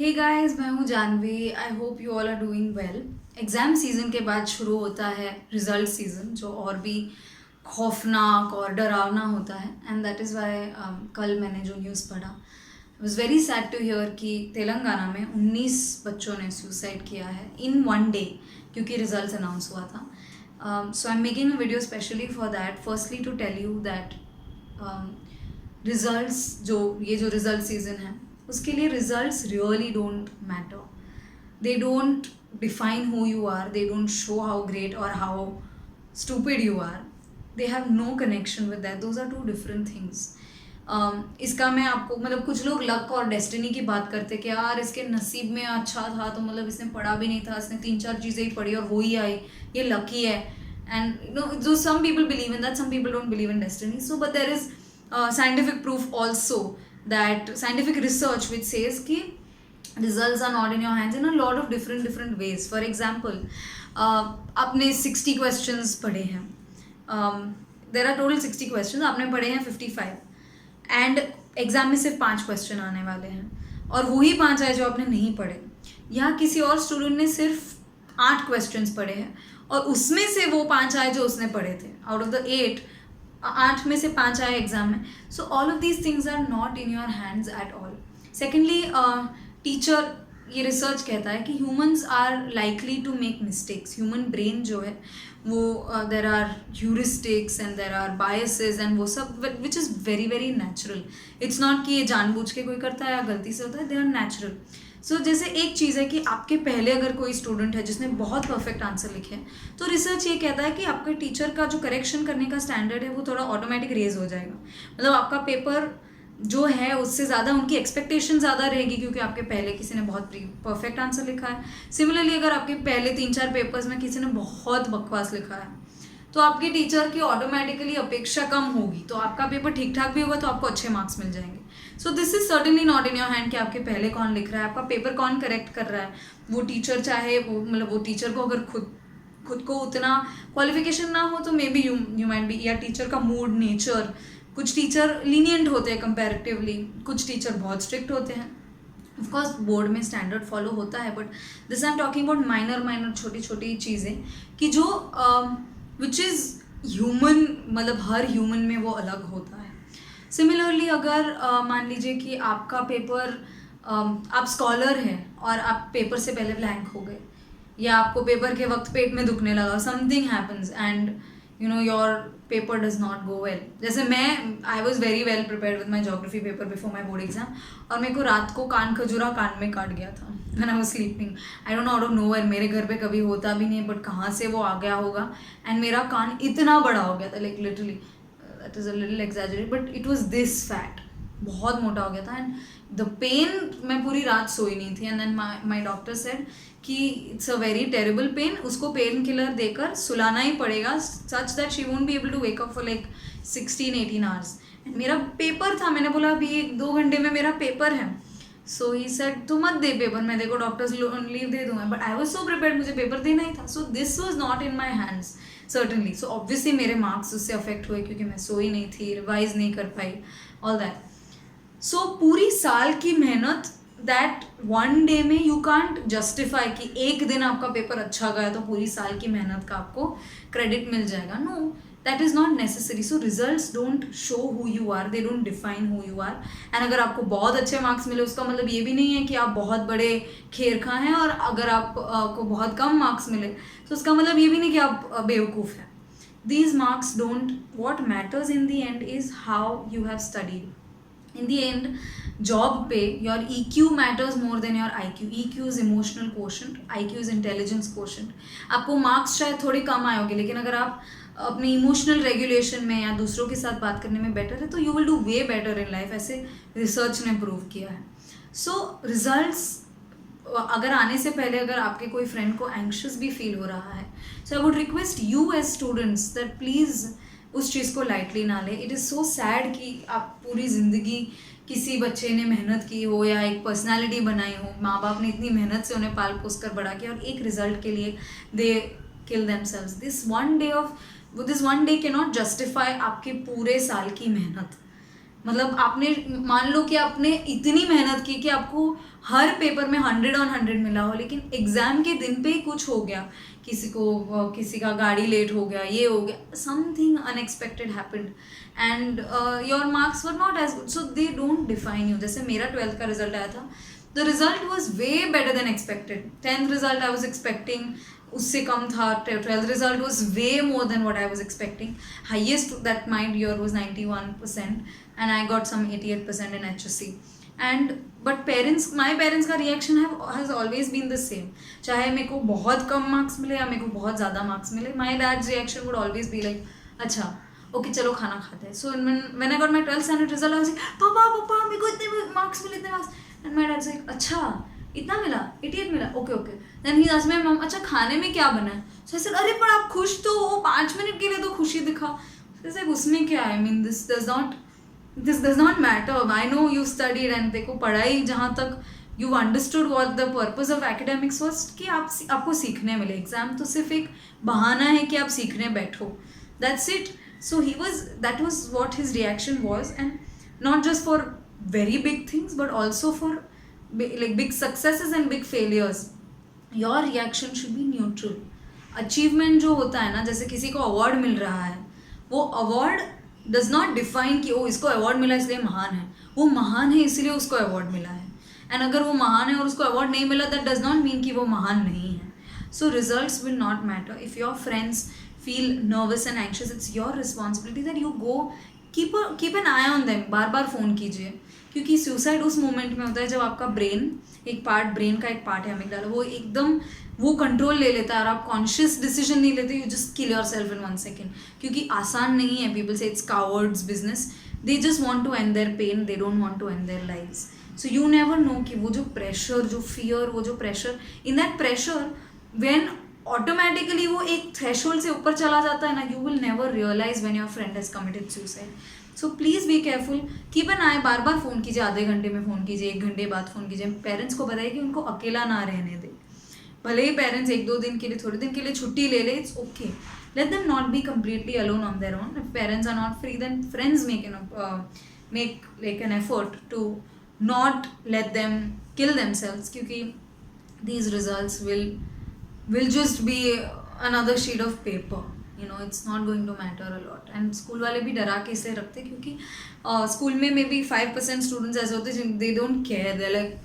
हे guys, मैं हूँ Janvi. I hope you all are doing well. Exam season के बाद शुरू होता है रिजल्ट सीज़न, जो और भी खौफनाक और डरावना होता है। एंड दैट इज़ वाई कल मैंने जो न्यूज़ पढ़ा, I was very sad to hear कि तेलंगाना में 19 बच्चों ने सुसाइड किया है इन वन डे, क्योंकि रिजल्ट अनाउंस हुआ था। So I am making a video specially for that. Firstly to tell you that results ये जो रिजल्ट सीजन है, उसके लिए results really don't matter. They don't define who you are, they don't show how great और how stupid you are. They have no connection with that. Those are two different things. इसका मैं आपको कुछ लोग luck और destiny की बात करते कि यार इसके नसीब में अच्छा था, तो इसने पढ़ा भी नहीं था, इसने 3-4 चीज़ें ही पढ़ी और वो ही आई, ये लकी है। एंड जो some people believe in that, some people don't believe in destiny. So but there is scientific proof also, that scientific research which says कि results are not in your hands in a lot of different ways. For example, आपने 60 questions पढ़े हैं। There are total 60 questions, आपने पढ़े हैं 55, and exam में सिर्फ 5 question आने वाले हैं, और वही 5 आए जो आपने नहीं पढ़े। या किसी और स्टूडेंट ने सिर्फ 8 क्वेश्चंस पढ़े हैं और उसमें से वो 5 आए जो उसने पढ़े थे। आउट ऑफ द 8 में से 5 आए एग्जाम में। So all of these things are not in your hands at all. Secondly, teacher, ये रिसर्च कहता है कि humans are likely to make mistakes. Human brain जो है वो there are heuristics and there are biases and वो सब, which is very very natural. It's not कि ये जानबूझ के कोई करता है या गलती से होता है, दे आर नेचुरल। सो जैसे एक चीज़ है कि आपके पहले अगर कोई स्टूडेंट है जिसने बहुत परफेक्ट आंसर लिखे हैं, तो रिसर्च ये कहता है कि आपके टीचर का जो करेक्शन करने का स्टैंडर्ड है वो थोड़ा ऑटोमेटिक रेज हो जाएगा। आपका पेपर जो है उससे ज़्यादा उनकी एक्सपेक्टेशन ज़्यादा रहेगी, क्योंकि आपके पहले किसी ने बहुत परफेक्ट आंसर लिखा है। सिमिलरली, अगर आपके पहले 3-4 पेपर्स में किसी ने बहुत बकवास लिखा है, तो आपके टीचर की ऑटोमेटिकली अपेक्षा कम होगी, तो आपका पेपर ठीक ठाक भी होगा तो आपको अच्छे मार्क्स मिल जाएंगे। So this is certainly not in your hand कि आपके पहले कौन लिख रहा है, आपका पेपर कौन करेक्ट कर रहा है। वो टीचर चाहे वो टीचर को अगर खुद को उतना क्वालिफिकेशन ना हो तो may be you might be, या टीचर का मूड, नेचर। कुछ टीचर लीनियंट होते हैं कंपैरेटिवली, कुछ टीचर बहुत स्ट्रिक्ट होते हैं। ऑफकोर्स बोर्ड में स्टैंडर्ड फॉलो होता है, but this I am talking about minor छोटी छोटी चीज़ें कि जो which is human, her human में वो अलग होता है। सिमिलरली, अगर मान लीजिए कि आपका पेपर, आप स्कॉलर हैं और आप पेपर से पहले ब्लैंक हो गए, या आपको पेपर के वक्त पेट में दुखने लगा, something happens and your paper does not go well. जैसे I was very well prepared with my geography paper before my board exam, और मेरे को रात को कान खजूरा कान में काट गया था when I was sleeping. I don't know, out of nowhere, मेरे घर पे कभी होता भी नहीं, बट कहाँ से वो आ गया होगा, एंड मेरा कान इतना बड़ा हो गया था, like literally, that is a little exaggerate, but it was this fat, बहुत मोटा हो गया था। एंड द पेन, मैं पूरी रात सोई नहीं थी, and then my doctor said कि it's a very terrible pain, उसको पेन किलर देकर सुलाना ही पड़ेगा, such that she won't be able to wake up for like 16-18 hours. मेरा पेपर था, मैंने बोला अभी 1-2 घंटे में मेरा पेपर है। सो ही सेड तू मत दे पेपर, मैं देखो डॉक्टर्स लीव दे दूंगा, but I was so prepared, मुझे पेपर देना ही था। So this was not in my hands certainly. So obviously मेरे मार्क्स उससे अफेक्ट हुए, क्योंकि मैं सोई नहीं थी, रिवाइज नहीं कर पाई, ऑल दैट। सो पूरी साल की मेहनत दैट वन डे में यू कांट जस्टिफाई कि एक दिन आपका पेपर अच्छा गया तो पूरी साल की मेहनत का आपको क्रेडिट मिल जाएगा। No, that is not necessary. So results don't show who you are, they don't define who you are. And अगर आपको बहुत अच्छे मार्क्स मिले, उसका मतलब ये भी नहीं है कि आप बहुत बड़े खेर खा हैं, और अगर आपको बहुत कम मार्क्स मिले तो उसका मतलब ये भी नहीं कि आप बेवकूफ़ हैं। These marks don't, what matters in the end is how you have studied. In the end, job पे your EQ matters more than your IQ. EQ is emotional quotient, IQ is intelligence quotient. आपको marks शायद थोड़े कम आए होंगे, लेकिन अगर आप अपनी इमोशनल रेगुलेशन में या दूसरों के साथ बात करने में बेटर है, तो you will do way better in life, ऐसे रिसर्च ने प्रूव किया है। सो रिजल्ट्स अगर आने से पहले अगर आपके कोई फ्रेंड को एंग्शियस भी फील हो रहा है, so I would request you as students that please उस चीज़ को लाइटली ना ले। इट इज़ सो सैड कि आप पूरी ज़िंदगी किसी बच्चे ने मेहनत की हो या एक पर्सनालिटी बनाई हो, माँ बाप ने इतनी मेहनत से उन्हें पाल पोस कर बड़ा किया, और एक रिजल्ट के लिए they kill themselves. This one day can not justify आपके पूरे साल की मेहनत। मतलब आपने मान लो कि आपने इतनी मेहनत की कि आपको हर पेपर में 100 मिला हो, लेकिन एग्जाम के दिन पे ही कुछ हो गया, किसी का गाड़ी लेट हो गया, ये हो गया, something unexpected happened and your marks were not as good, so they don't define you. जैसे मेरा 12th का रिजल्ट आया था, the result was way better than expected. 10th result I was expecting उससे कम था. 12th result was way more than what I was expecting. Highest that mind year was 91% and I got some 88% in HSC. And but my parents का reaction has always been the same. चाहे मेरे को बहुत कम marks मिले या मेरे को बहुत ज़्यादा मार्क्स मिले, my dad's reaction would always be like, अच्छा ओके चलो खाना खाते हैं. So when I got my 12th standard result, I was like, पापा मेरे को इतने मार्क्स मिले, इतने marks. And my dad's like, अच्छा इतना मिला, 88 मिला, okay. Then he asked my mom, अच्छा खाने में क्या बना है? So I said, अरे पर आप खुश तो हो, 5 मिनट के लिए तो खुशी दिखा. So I said, उसमें क्या है? I mean this does not matter. I know you studied and देखो पढ़ाई जहाँ तक you understood what the purpose of academics was, कि आपको सीखने मिले. एग्जाम तो सिर्फ एक बहाना है कि आप सीखने बैठो. That's it. So that was what his reaction was, and not just for very big things but also for big successes and big failures. Your reaction should be neutral. Achievement जो होता है ना, जैसे किसी को अवार्ड मिल रहा है, वो अवार्ड डज नॉट डिफाइन कि वो इसको अवार्ड मिला इसलिए महान है. वो महान है इसलिए उसको अवार्ड मिला है. एंड अगर वो महान है और उसको अवार्ड नहीं मिला, दैट डज नॉट मीन कि वो महान नहीं है. So results will not matter. If your friends feel nervous and anxious, it's your responsibility that you go keep an eye on them. बार बार फ़ोन कीजिए, क्योंकि सुसाइड उस मोमेंट में होता है जब आपका ब्रेन का एक पार्ट है अमिगडाला, वो एकदम वो कंट्रोल ले लेता है और आप कॉन्शियस डिसीजन नहीं लेते. You just kill yourself in 1 second. क्योंकि आसान नहीं है. People say it's cowards business. They just want to end their pain, they don't want to end their lives. So you never know कि वो जो प्रेशर, जो फियर, वो जो प्रेशर, in that pressure when automatically वो एक थ्रेशोल्ड से ऊपर चला जाता है ना, you will never realize when your friend has committed suicide. So please be careful. Keep an आई. बार बार फ़ोन कीजिए, आधे घंटे में फ़ोन कीजिए, 1 घंटे बाद फ़ोन कीजिए. पेरेंट्स को बताइए कि उनको अकेला ना रहने दें. भले ही पेरेंट्स 1-2 दिन के लिए, थोड़े दिन के लिए छुट्टी ले ले, it's okay. Let them not be completely alone on their own. If parents are not free, then friends make like an effort to not let them kill themselves, क्योंकि these results will just be another sheet of paper. It's not going to matter a lot. And school वाले भी डरा के इसलिए रखते, क्योंकि school में may be 5% students ऐसे होते हैं they don't care. They like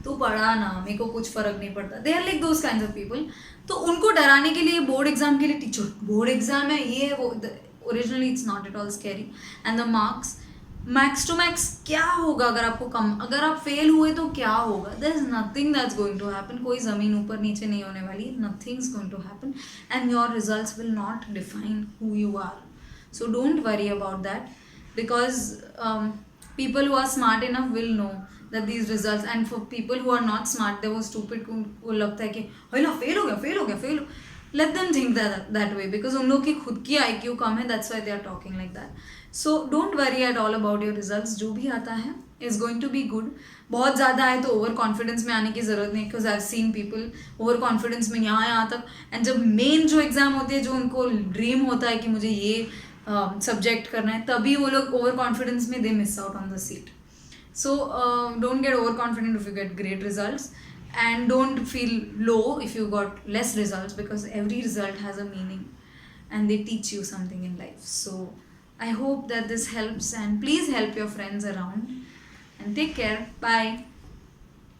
तू पढ़ा ना, मेरे को कुछ फर्क नहीं पड़ता. They are like those kinds of people. तो उनको डराने के लिए बोर्ड एग्जाम के लिए टीचर, बोर्ड एग्जाम है, ये है वो. Originally it's not at all scary. And the marks, max to max क्या होगा अगर आपको कम, अगर आप फेल हुए तो क्या होगा? There is nothing that's going to happen. कोई ज़मीन ऊपर नीचे नहीं होने वाली. Nothing is going to happen and your results will not define who you are. So don't worry about that, because people who are smart enough will know that these results, and for people who are not smart, they were stupid, को लगता है कि hello fail हो गया. Let them think that way, because उन लोग की खुद की IQ कम है, that's why they are talking like that. So don't worry at all about your results. जो भी आता है is going to be good. बहुत ज़्यादा आए तो ओवर कॉन्फिडेंस में आने की ज़रूरत नहीं, because I have seen people over confidence में यहाँ तक, एंड जब मेन जो एग्ज़ाम होती है, जो उनको ड्रीम होता है कि मुझे ये सब्जेक्ट करना है, तभी वो लोग ओवर कॉन्फिडेंस में they miss out on the seat. So don't get over confident if you get great results, and don't feel low if you got less results, because every result has a meaning and they teach you something in life. So I hope that this helps, and please help your friends around, and take care. Bye.